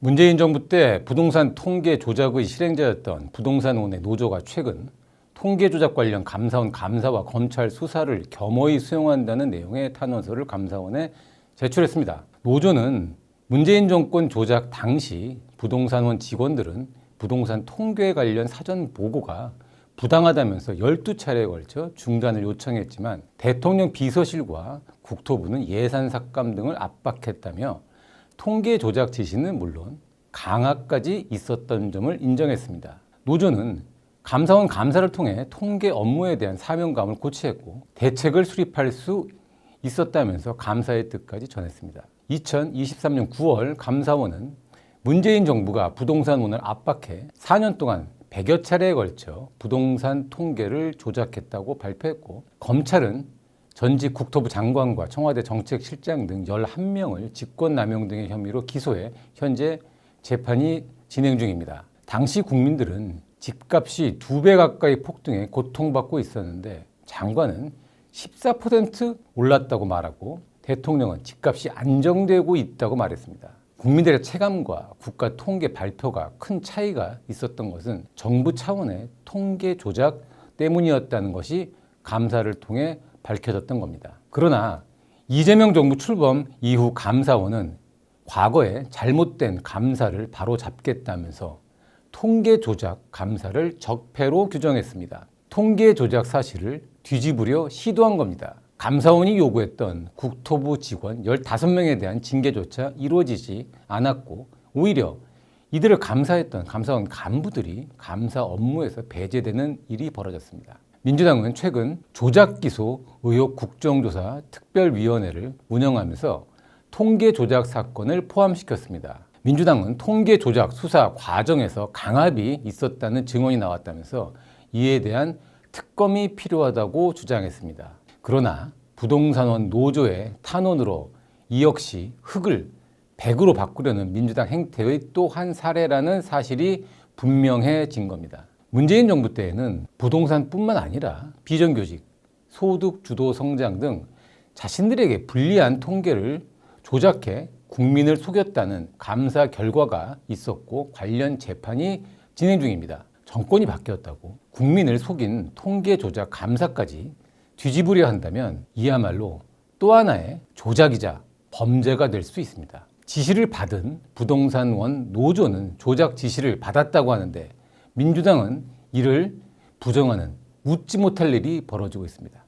문재인 정부 때 부동산 통계 조작의 실행자였던 부동산원의 노조가 최근 통계 조작 관련 감사원 감사와 검찰 수사를 겸허히 수용한다는 내용의 탄원서를 감사원에 제출했습니다. 노조는 문재인 정권 조작 당시 부동산원 직원들은 부동산 통계 관련 사전 보고가 부당하다면서 12차례에 걸쳐 중단을 요청했지만 대통령 비서실과 국토부는 예산 삭감 등을 압박했다며 통계 조작 지시는 물론 강화까지 있었던 점을 인정했습니다. 노조는 감사원 감사를 통해 통계 업무에 대한 사명감을 고취했고 대책을 수립할 수 있었다면서 감사의 뜻까지 전했습니다. 2023년 9월 감사원은 문재인 정부가 부동산원을 압박해 4년 동안 100여 차례에 걸쳐 부동산 통계를 조작했다고 발표했고, 검찰은 전직 국토부 장관과 청와대 정책실장 등 11명을 직권남용 등의 혐의로 기소해 현재 재판이 진행 중입니다. 당시 국민들은 집값이 2배 가까이 폭등해 고통받고 있었는데 장관은 14% 올랐다고 말하고 대통령은 집값이 안정되고 있다고 말했습니다. 국민들의 체감과 국가 통계 발표가 큰 차이가 있었던 것은 정부 차원의 통계 조작 때문이었다는 것이 감사를 통해 밝혀졌던 겁니다. 그러나 이재명 정부 출범 이후 감사원은 과거에 잘못된 감사를 바로잡겠다면서 통계 조작 감사를 적폐로 규정했습니다. 통계 조작 사실을 뒤집으려 시도한 겁니다. 감사원이 요구했던 국토부 직원 15명에 대한 징계조차 이루어지지 않았고 오히려 이들을 감사했던 감사원 간부들이 감사 업무에서 배제되는 일이 벌어졌습니다. 민주당은 최근 조작기소 의혹 국정조사 특별위원회를 운영하면서 통계 조작 사건을 포함시켰습니다. 민주당은 통계 조작 수사 과정에서 강압이 있었다는 증언이 나왔다면서 이에 대한 특검이 필요하다고 주장했습니다. 그러나 부동산원 노조의 탄원으로 이 역시 흑을 백으로 바꾸려는 민주당 행태의 또 한 사례라는 사실이 분명해진 겁니다. 문재인 정부 때에는 부동산뿐만 아니라 비정규직, 소득 주도 성장 등 자신들에게 불리한 통계를 조작해 국민을 속였다는 감사 결과가 있었고 관련 재판이 진행 중입니다. 정권이 바뀌었다고 국민을 속인 통계 조작 감사까지 뒤집으려 한다면 이야말로 또 하나의 조작이자 범죄가 될 수 있습니다. 지시를 받은 부동산원 노조는 조작 지시를 받았다고 하는데 민주당은 이를 부정하는 웃지 못할 일이 벌어지고 있습니다.